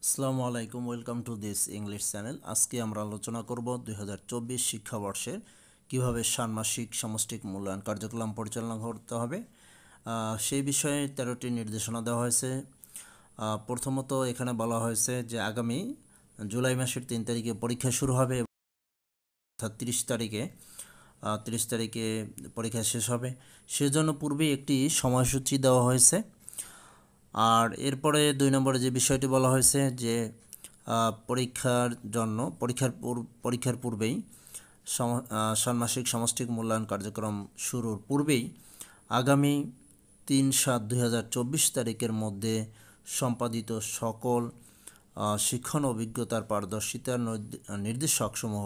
আসসালামু আলাইকুম, welcome to this English channel. আজকে আমরা আলোচনা করব 2024 শিক্ষাবর্ষের কিভাবে ষান্মাসিক সামষ্টিক মূল্যায়ন কার্যক্রম পরিচালনা করতে হবে সেই বিষয়ে 13টি নির্দেশনা দেওয়া হয়েছে। প্রথমত এখানে বলা হয়েছে যে আগামী জুলাই মাসের 3 তারিখে পরীক্ষা শুরু হবে, অর্থাৎ 30 তারিখে পরীক্ষা শেষ হবে। সেজন্য পূর্বে একটি সময়সূচি দেওয়া হয়েছে। আর এরপরে 2 নম্বরে যে বিষয়টি বলা হয়েছে যে পরীক্ষার পূর্বেই ষান্মাসিক সামষ্টিক মূল্যায়ন কার্যক্রম শুরুর পূর্বেই আগামী 3/7/2024 তারিখের মধ্যে সম্পাদিত সকল শিক্ষণ অভিজ্ঞতার পারদর্শিতার নির্দেশকসমূহ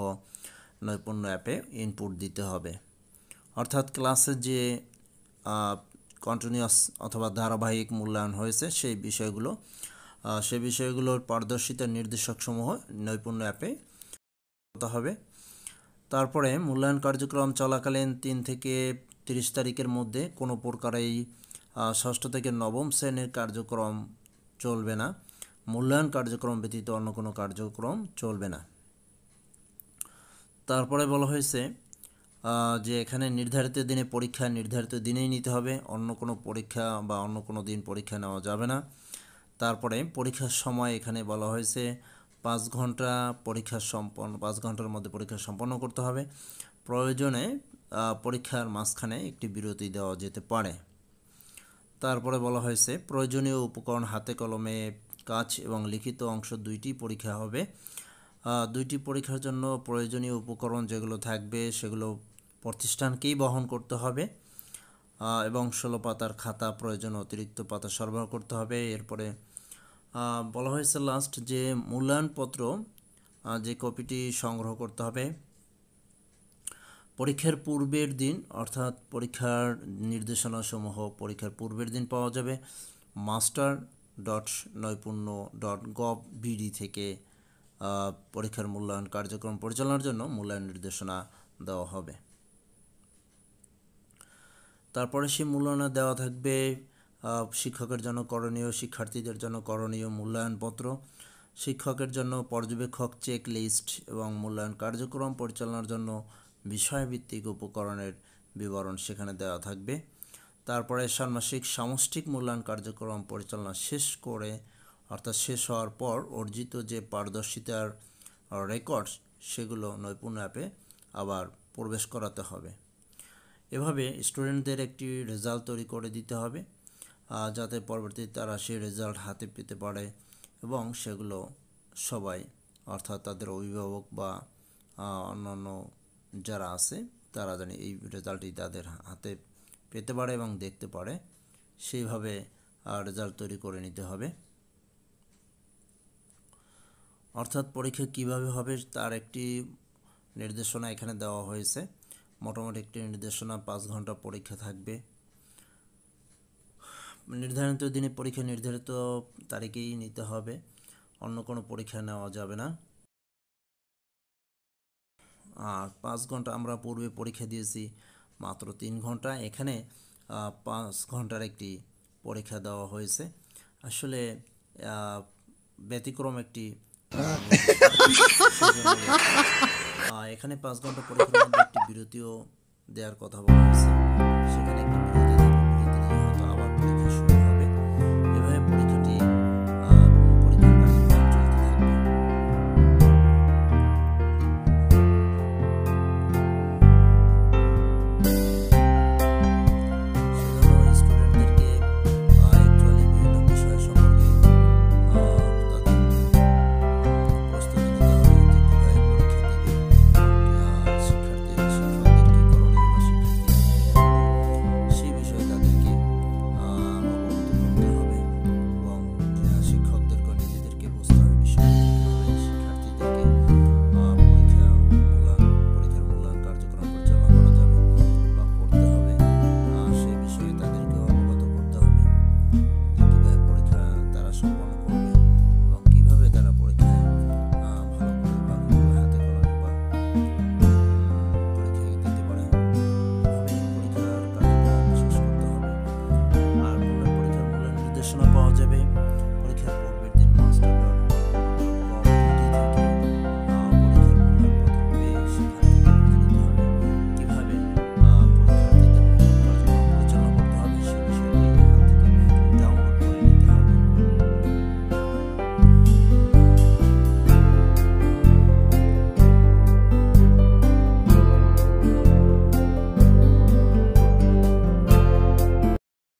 নৈপুণ্য অ্যাপে ইনপুট দিতে হবে। অর্থাৎ ক্লাসে যে কন্টিনিউয়াস অথবা ধারাবাহিক মূল্যায়ন হয়েছে সেই বিষয়গুলোর পারদর্শিতার নির্দেশকসমূহ নৈপুণ্য অ্যাপে করতে হবে। তারপরে মূল্যায়ন কার্যক্রম চলাকালীন 3 থেকে 30 তারিখের মধ্যে কোনো প্রকারেই 6ষ্ঠ থেকে 9ম শ্রেণীর কার্যক্রম চলবে না। মূল্যায়ন কার্যক্রম ব্যতীত অন্য কোনো কার্যক্রম চলবে না। তারপরে বলা হয়েছে যে এখানে নির্ধারিত দিনে পরীক্ষা নির্ধারিত দিনেই নিতে হবে, অন্য কোনো পরীক্ষা বা অন্য কোনো দিন পরীক্ষা নেওয়া যাবে না। তারপরে পরীক্ষার সময় এখানে বলা হয়েছে 5 ঘন্টার মধ্যে পরীক্ষা সম্পন্ন করতে হবে। প্রয়োজনে পরীক্ষার মাঝখানে একটি বিরতি দেওয়া যেতে পারে। তারপরে বলা হয়েছে প্রয়োজনীয় উপকরণ হাতে কলমে কাজ এবং লিখিত অংশ 2টি পরীক্ষা হবে। 2টি পরীক্ষার জন্য প্রয়োজনীয় উপকরণ যেগুলো থাকবে সেগুলো প্রতিষ্ঠানকেই বহন করতে হবে এবং 16 পাতার খাতা, প্রয়োজন অতিরিক্ত পাতা সরবরাহ করতে হবে। এরপরে বলা হয়েছে লাস্ট যে মূল্যায়নপত্র যে কপিটি সংগ্রহ করতে হবে পরীক্ষার পূর্বের দিন, অর্থাৎ পরীক্ষার নির্দেশনাসমূহ পরীক্ষার পূর্বের দিন পাওয়া যাবে master.নৈপুণ্য.gov.bd থেকে। পরীক্ষার মূল্যায়ন কার্যক্রম পরিচালনার জন্য মূল্যায়ন নির্দেশনা দেওয়া হবে। তারপরে সেই মূল্যায়নে দেওয়া থাকবে শিক্ষকের জন্য করণীয়, শিক্ষার্থীদের জন্য করণীয় মূল্যায়নপত্র, শিক্ষকের জন্য পর্যবেক্ষক চেক লিস্ট এবং মূল্যায়ন কার্যক্রম পরিচালনার জন্য বিষয়ভিত্তিক উপকরণের বিবরণ সেখানে দেওয়া থাকবে। তারপরে ষান্মাসিক সামষ্টিক মূল্যায়ন কার্যক্রম পরিচালনা শেষ হওয়ার পর অর্জিত যে পারদর্শিতার রেকর্ডস সেগুলো নৈপুণ্য অ্যাপে আবার প্রবেশ করাতে হবে। এভাবে স্টুডেন্টদের একটি রেজাল্ট তৈরি করে দিতে হবে যাতে পরবর্তীতে তারা সেই রেজাল্ট হাতে পেতে পারে এবং সেগুলো সবাই, অর্থাৎ তাদের অভিভাবক বা অন্যান্য যারা আছে তারা জানে এই রেজাল্টটি তাদের হাতে পেতে পারে এবং দেখতে পারে, সেইভাবে রেজাল্ট তৈরি করে নিতে হবে। অর্থাৎ পরীক্ষা কিভাবে হবে তার একটি নির্দেশনা এখানে দেওয়া হয়েছে। মোটামুটি একটি নির্দেশনা 5 ঘন্টা পরীক্ষা থাকবে। নির্ধারিত দিনে পরীক্ষা নির্ধারিত তারিখেই নিতে হবে, অন্য কোনো পরীক্ষা নেওয়া যাবে না। আর 5 ঘন্টা আমরা পূর্বে পরীক্ষা দিয়েছি মাত্র 3 ঘন্টা, এখানে 5 ঘন্টার একটি পরীক্ষা দেওয়া হয়েছে। আসলে ব্যতিক্রম একটি এখানে 5 ঘন্টা পরীক্ষার মধ্যে একটি বিরতিও দেওয়ার কথা বলা হয়েছে। সেখানে একটি বিরতি হয়তো আবার পরীক্ষা শুরু হবে। এভাবে পরীক্ষার কার্যক্রম চলতে থাকবে। সেজন্য স্টুডেন্টদেরকে অ্যাকচুয়ালি বিভিন্ন বিষয় সম্পর্কে তাদের প্রস্তুতি নিতে হবে যে কীভাবে পরীক্ষা দিবে, শিক্ষার্থীদেরকে করণীয় বা শিক্ষার্থীদের সেই বিষয়ে তাদেরকে অবগত করতে হবে এবং শিক্ষকদেরকে নিজেদেরকে বুঝতে হবে বিষয়টি কীভাবে শিক্ষার্থীদেরকে পরীক্ষার মূল্যায়ন কার্যক্রম পরিচালনা করা যাবে বা করতে হবে, সেই বিষয়ে তাদেরকে অবগত করতে হবে কীভাবে পরীক্ষা তারা সম্পন্ন করবে এবং কীভাবে তারা পরীক্ষায় ভালো করে বা কীভাবে হাতে কলমে বা পাওয়া যাবে।